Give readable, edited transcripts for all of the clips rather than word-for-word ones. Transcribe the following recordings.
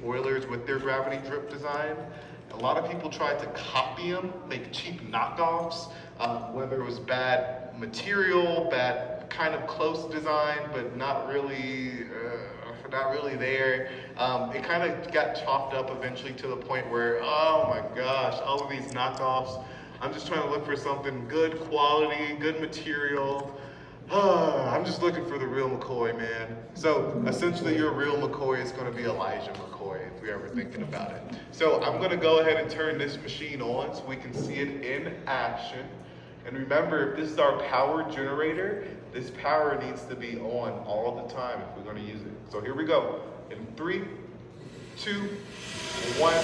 boilers with their gravity drip design. A lot of people tried to copy them, make cheap knockoffs, whether it was bad material, bad kind of close design, but not really there. It kind of got chopped up eventually to the point where, oh my gosh, all of these knockoffs, I'm just trying to look for something good quality, good material. I'm just looking for the real McCoy, man. So essentially your real McCoy is going to be Elijah McCoy if you're ever thinking about it. So I'm going to go ahead and turn this machine on so we can see it in action. And remember, if this is our power generator, this power needs to be on all the time if we're going to use it. So here we go. In 3, 2, 1.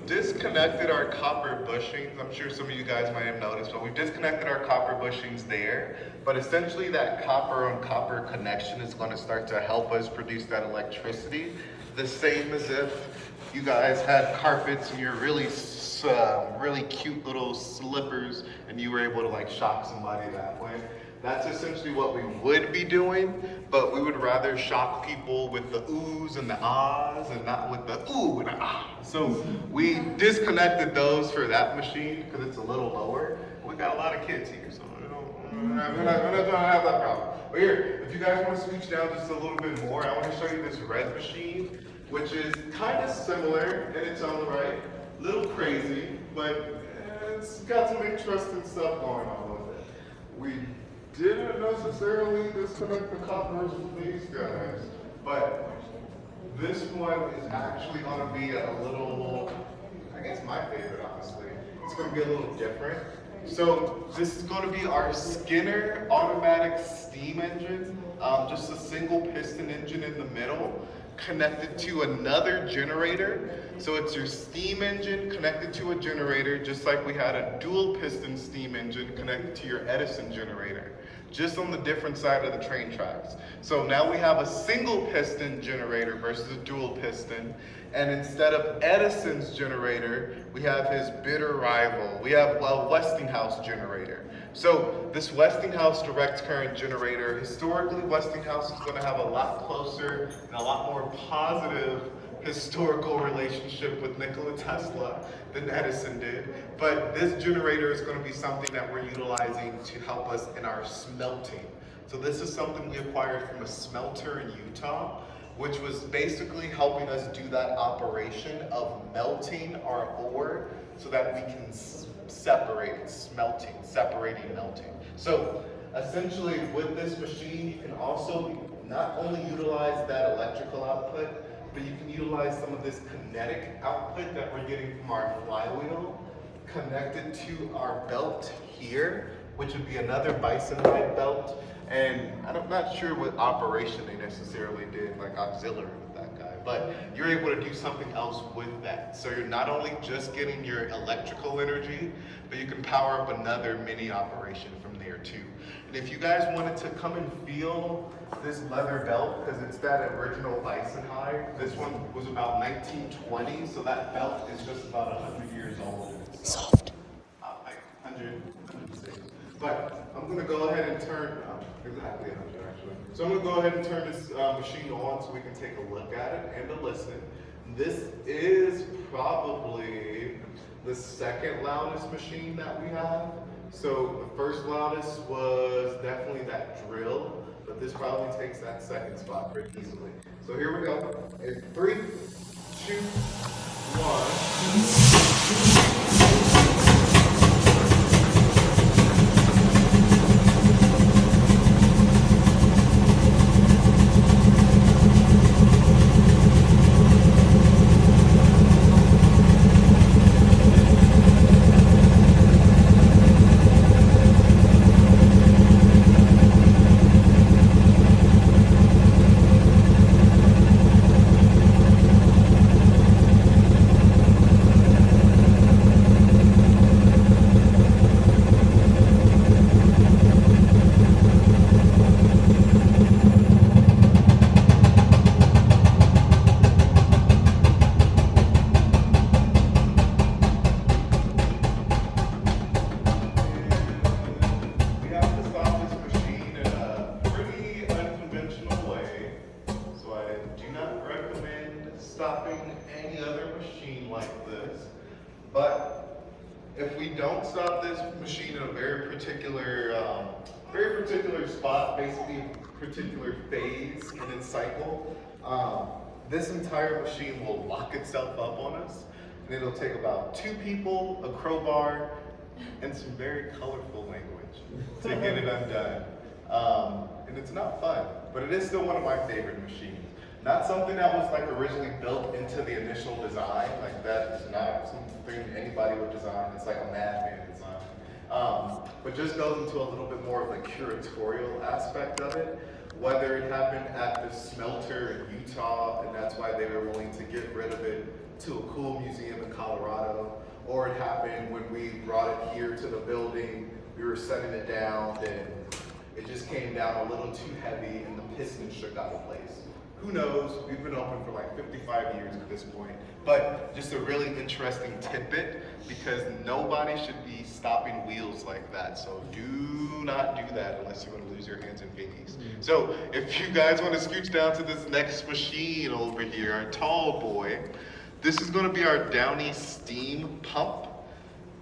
Disconnected our copper bushings. I'm sure some of you guys might have noticed, but we've disconnected our copper bushings there. But essentially that copper on copper connection is going to start to help us produce that electricity. The same as if you guys had carpets and you're really cute little slippers and you were able to like shock somebody that way. That's essentially what we would be doing, but we would rather shock people with the oohs and the ahs and not with the ooh and the ah. So we disconnected those for that machine because it's a little lower. We got a lot of kids here, so we're not going to have that problem. But here, if you guys want to switch down just a little bit more, I want to show you this red machine, which is kind of similar in its own right. A little crazy, but it's got some interesting stuff going on with it. We didn't necessarily disconnect the coppers with these guys, but this one is actually going to be a little, I guess my favorite honestly. It's going to be a little different. So this is going to be our Skinner automatic steam engine, just a single piston engine in the middle, connected to another generator. So it's your steam engine connected to a generator, just like we had a dual piston steam engine connected to your Edison generator, just on the different side of the train tracks. So now we have a single piston generator versus a dual piston, and instead of Edison's generator, we have his bitter rival. We have a Westinghouse generator. So this Westinghouse direct current generator, historically Westinghouse is going to have a lot closer and a lot more positive historical relationship with Nikola Tesla than Edison did. But this generator is going to be something that we're utilizing to help us in our smelting. So this is something we acquired from a smelter in Utah, which was basically helping us do that operation of melting our ore so that we can separate smelting, separating melting. So essentially with this machine, you can also not only utilize that electrical output, but you can utilize some of this kinetic output that we're getting from our flywheel connected to our belt here, which would be another Bison head belt. And I'm not sure what operation they necessarily did, like auxiliary with that guy, but you're able to do something else with that. So you're not only just getting your electrical energy, but you can power up another mini operation from there too. And if you guys wanted to come and feel this leather belt, because it's that original Bison hide, this one was about 1920, so that belt is just about 100 years old. Soft. Like 106. But I'm going to go ahead and turn, exactly 100 actually. So I'm going to go ahead and turn this machine on so we can take a look at it and to listen. This is probably the second loudest machine that we have. So the first loudest was definitely that drill, but this probably takes that second spot pretty easily. So here we go. In 3, 2, 1. stopping any other machine like this. But if we don't stop this machine in a very particular spot, basically a particular phase in its cycle, this entire machine will lock itself up on us. And it'll take about 2 people, a crowbar, and some very colorful language to get it undone. And it's not fun, but it is still one of my favorite machines. Not something that was like originally built into the initial design, like that is not something anybody would design. It's like a madman design. But just goes into a little bit more of the curatorial aspect of it. Whether it happened at the smelter in Utah, and that's why they were willing to get rid of it to a cool museum in Colorado, or it happened when we brought it here to the building, we were setting it down, and it just came down a little too heavy and the piston shook out of place. Who knows? We've been open for like 55 years at this point. But just a really interesting tidbit, because nobody should be stopping wheels like that. So do not do that unless you want to lose your hands and feet. So if you guys want to scooch down to this next machine over here, our tall boy, this is going to be our Downy steam pump.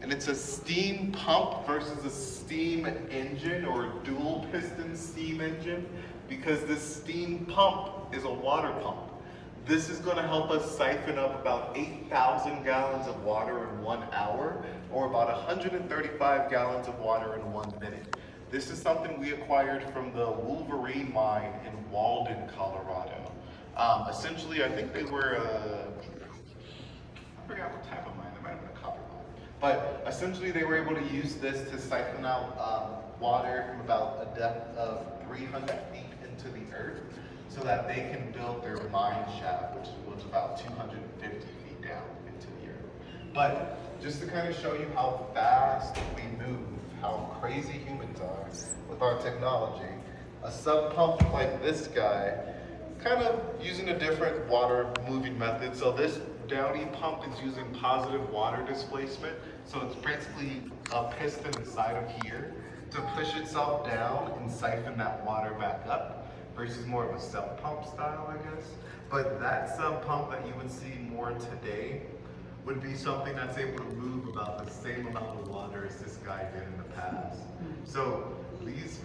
And it's a steam pump versus a steam engine, or a dual piston steam engine, because this steam pump is a water pump. This is going to help us siphon up about 8,000 gallons of water in 1 hour, or about 135 gallons of water in 1 minute. This is something we acquired from the Wolverine mine in Walden, Colorado. Essentially, I think they were, I forgot what type of mine, they might have been a copper mine. But essentially they were able to use this to siphon out water from about a depth of 300 feet into the earth, so that they can build their mine shaft, which was about 250 feet down into the earth. But just to kind of show you how fast we move, how crazy humans are with our technology, a sub pump like this guy, kind of using a different water moving method. So this Downy pump is using positive water displacement. So it's basically a piston inside of here to push itself down and siphon that water back up, versus more of a sub pump style, I guess. But that sub pump that you would see more today would be something that's able to move about the same amount of water as this guy did in the past. So these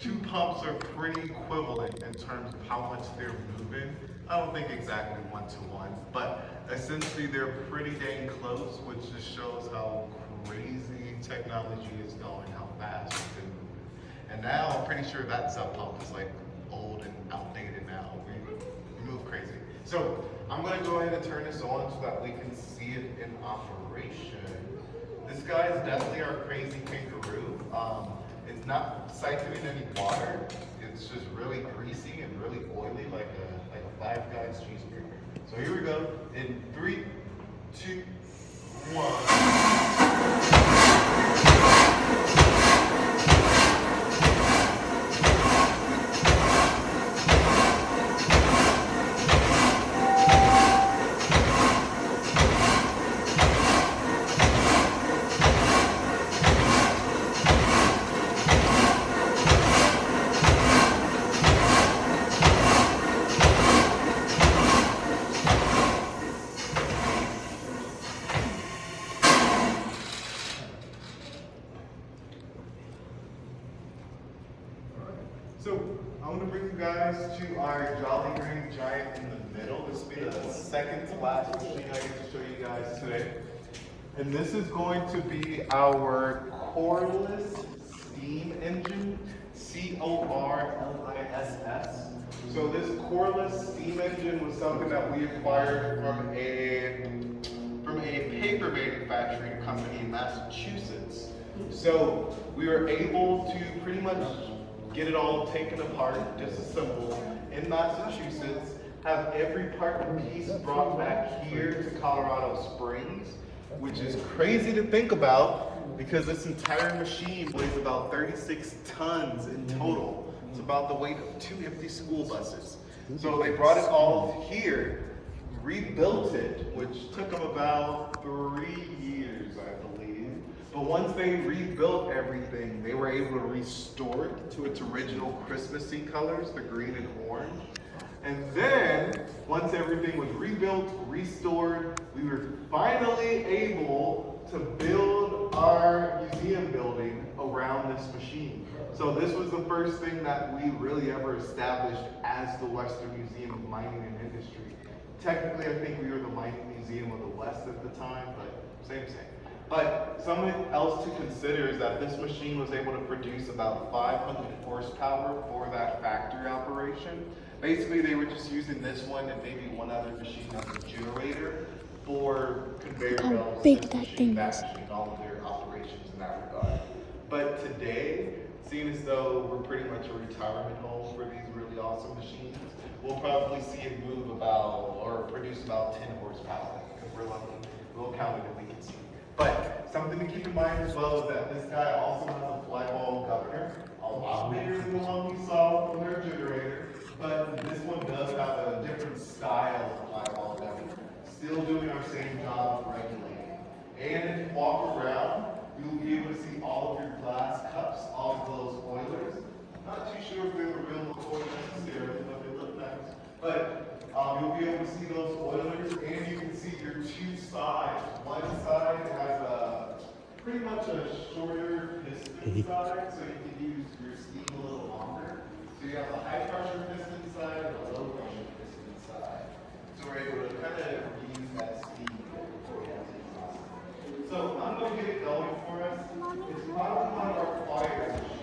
2 pumps are pretty equivalent in terms of how much they're moving. I don't think exactly 1-to-1, but essentially they're pretty dang close, which just shows how crazy technology is going, how fast it's been moving. And now I'm pretty sure that sub pump is like old and outdated now. We move crazy. So I'm going to go ahead and turn this on so that we can see it in operation. This guy is definitely our crazy kangaroo. It's not siphoning any water. It's just really greasy and really oily, like a Five Guys cheeseburger. So here we go. In 3, 2, 1. So I'm going to bring you guys to our Jolly Green Giant in the middle. This will be the second to last machine I get to show you guys today. And this is going to be our Corliss steam engine, C-O-R-L-I-S-S. So this Corliss steam engine was something that we acquired from a paper manufacturing company in Massachusetts. So we were able to pretty much get it all taken apart, disassembled in Massachusetts, have every part and piece brought back here to Colorado Springs, which is crazy to think about because this entire machine weighs about 36 tons in total. It's about the weight of 2 empty school buses. So they brought it all here, rebuilt it, which took them about 3 years, I believe. But once they rebuilt everything, they were able to restore it to its original Christmassy colors, the green and orange. And then, once everything everything was rebuilt, restored. We were finally able to build our museum building around this machine. So this was the first thing that we really ever established as the Western Museum of Mining and Industry. Technically, I think we were the Mining Museum of the West at the time, but same. But something else to consider is that this machine was able to produce about 500 horsepower for that factory operation. Basically, they were just using this one and maybe one other machine as a generator for conveyor belts, big this that machine, thing that is. machine, all of their operations in that regard. But today, seeing as though we're pretty much a retirement home for these really awesome machines, we'll probably see it move about or produce about 10 horsepower. If we're lucky, we'll count it if we can see. But something to keep in mind as well is that this guy also has a flyball governor, a lot bigger than the one we saw from their generator, but this one does have a different style of flyball governor, still doing our same job of regulating. And if you walk around, you'll be able to see all of your glass cups, all of those boilers. Not too sure if they were real McCoy necessarily, but they look nice. But you'll be able to see those boilers, and you can see your two sides. One side has pretty much a shorter piston side, so you can use your steam a little longer. So you have a high pressure piston side and a low pressure piston side. So we're able to kind of reuse that steam before we have to exhaust. So I'm going to get it going for us. It's probably one of our quieter machines.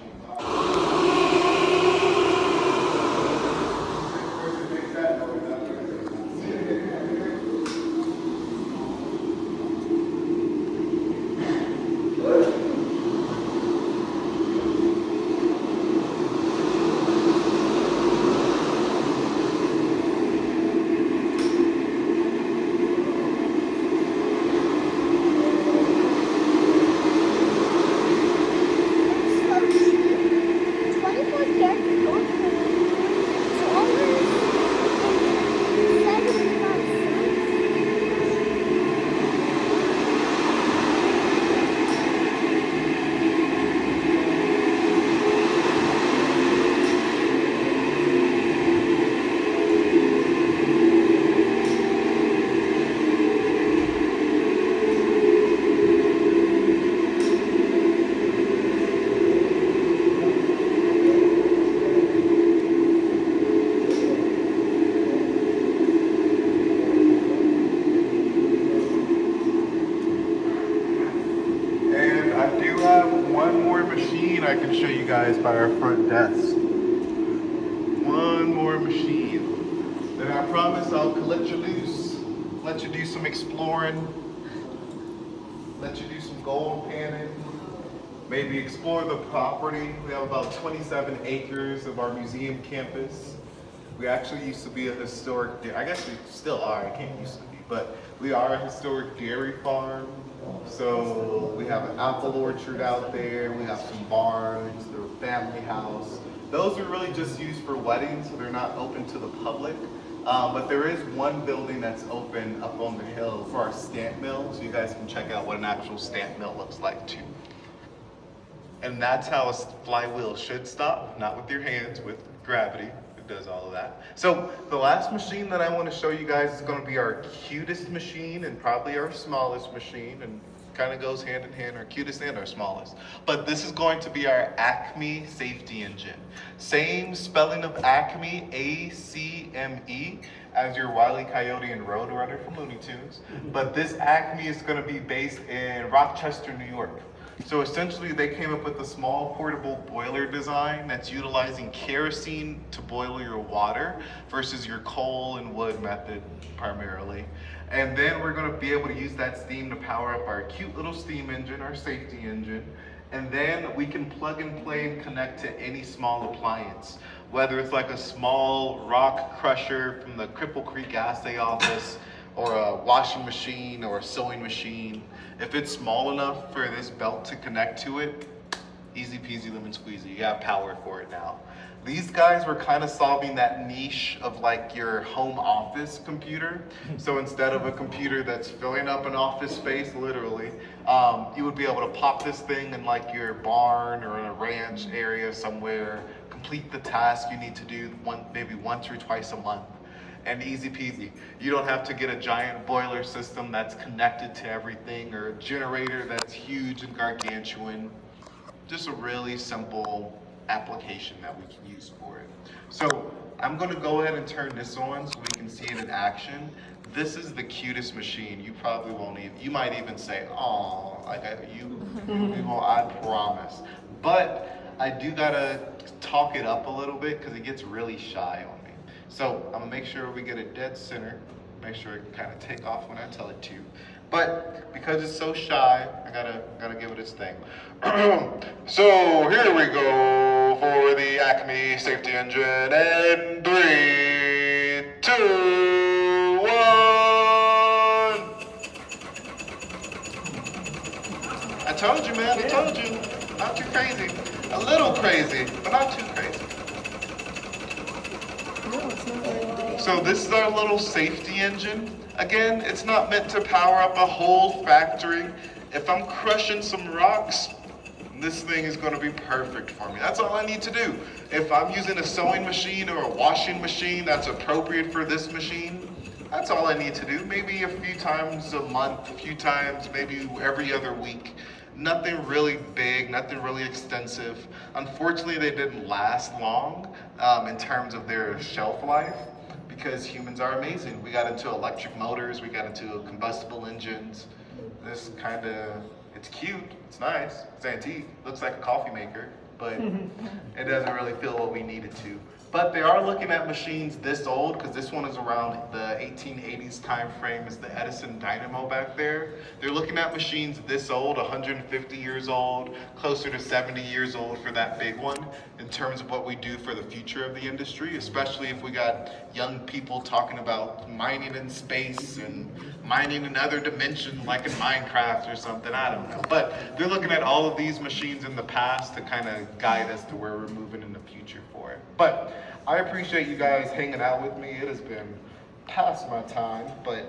I can show you guys by our front desk. One more machine. Then I promise I'll let you loose, let you do some exploring, let you do some gold panning, maybe explore the property. We have about 27 acres of our museum campus. We actually used to be a historic, I guess we still are, I can't used to be, but we are a historic dairy farm. So we have an apple orchard out there, we have some barns, there's a family house. Those are really just used for weddings, so they're not open to the public. But there is one building that's open up on the hill for our stamp mill, so you guys can check out what an actual stamp mill looks like too. And that's how a flywheel should stop, not with your hands, with gravity. It does all of that. So the last machine that I want to show you guys is going to be our cutest machine and probably our smallest machine, and kind of goes hand in hand, our cutest and our smallest. But this is going to be our Acme safety engine. Same spelling of Acme, A-C-M-E, as your Wile E. Coyote and Roadrunner from Looney Tunes. But this Acme is going to be based in Rochester, New York. So essentially they came up with a small portable boiler design that's utilizing kerosene to boil your water versus your coal and wood method primarily. And then we're gonna be able to use that steam to power up our cute little steam engine, our safety engine. And then we can plug and play and connect to any small appliance, whether it's like a small rock crusher from the Cripple Creek Assay Office, or a washing machine or a sewing machine. If it's small enough for this belt to connect to it, easy peasy lemon squeezy, you have power for it now. These guys were kind of solving that niche of like your home office computer. So instead of a computer that's filling up an office space, literally, you would be able to pop this thing in like your barn or in a ranch area somewhere, complete the task you need to do maybe once or twice a month. and easy peasy. You don't have to get a giant boiler system that's connected to everything or a generator that's huge and gargantuan. Just a really simple application that we can use for it. So I'm gonna go ahead and turn this on so we can see it in action. This is the cutest machine. You probably won't even, you might even say, "Oh, like you won't," I promise. But I do gotta talk it up a little bit because it gets really shy on me. So I'm gonna make sure we get it dead center. Make sure it can kind of take off when I tell it to. But because it's so shy, I gotta give it its thing. So here we go for the Acme safety engine. And 3, 2, 1. I told you, man. I told you. Not too crazy. A little crazy, but not too crazy. So this is our little safety engine. Again, it's not meant to power up a whole factory. If I'm crushing some rocks, this thing is going to be perfect for me. That's all I need to do. If I'm using a sewing machine or a washing machine that's appropriate for this machine, that's all I need to do. Maybe a few times a month, a few times, maybe every other week. Nothing really big, nothing really extensive. Unfortunately, they didn't last long in terms of their shelf life because humans are amazing. We got into electric motors, we got into combustible engines. This kind of, it's cute, it's nice, it's antique, looks like a coffee maker, but it doesn't really feel what we need it to. But they are looking at machines this old, because this one is around the 1880s time frame, is the Edison Dynamo back there. They're looking at machines this old, 150 years old, closer to 70 years old for that big one, in terms of what we do for the future of the industry, especially if we got young people talking about mining in space and mining in other dimensions like in Minecraft or something, I don't know. But they're looking at all of these machines in the past to kind of guide us to where we're moving in the future for it. But I appreciate you guys hanging out with me. It has been past my time, but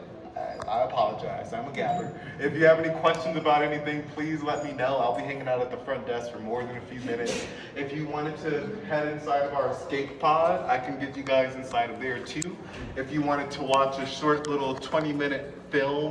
I apologize. I'm a gabber. If you have any questions about anything, please let me know. I'll be hanging out at the front desk for more than a few minutes. If you wanted to head inside of our escape pod, I can get you guys inside of there too. If you wanted to watch a short little 20-minute film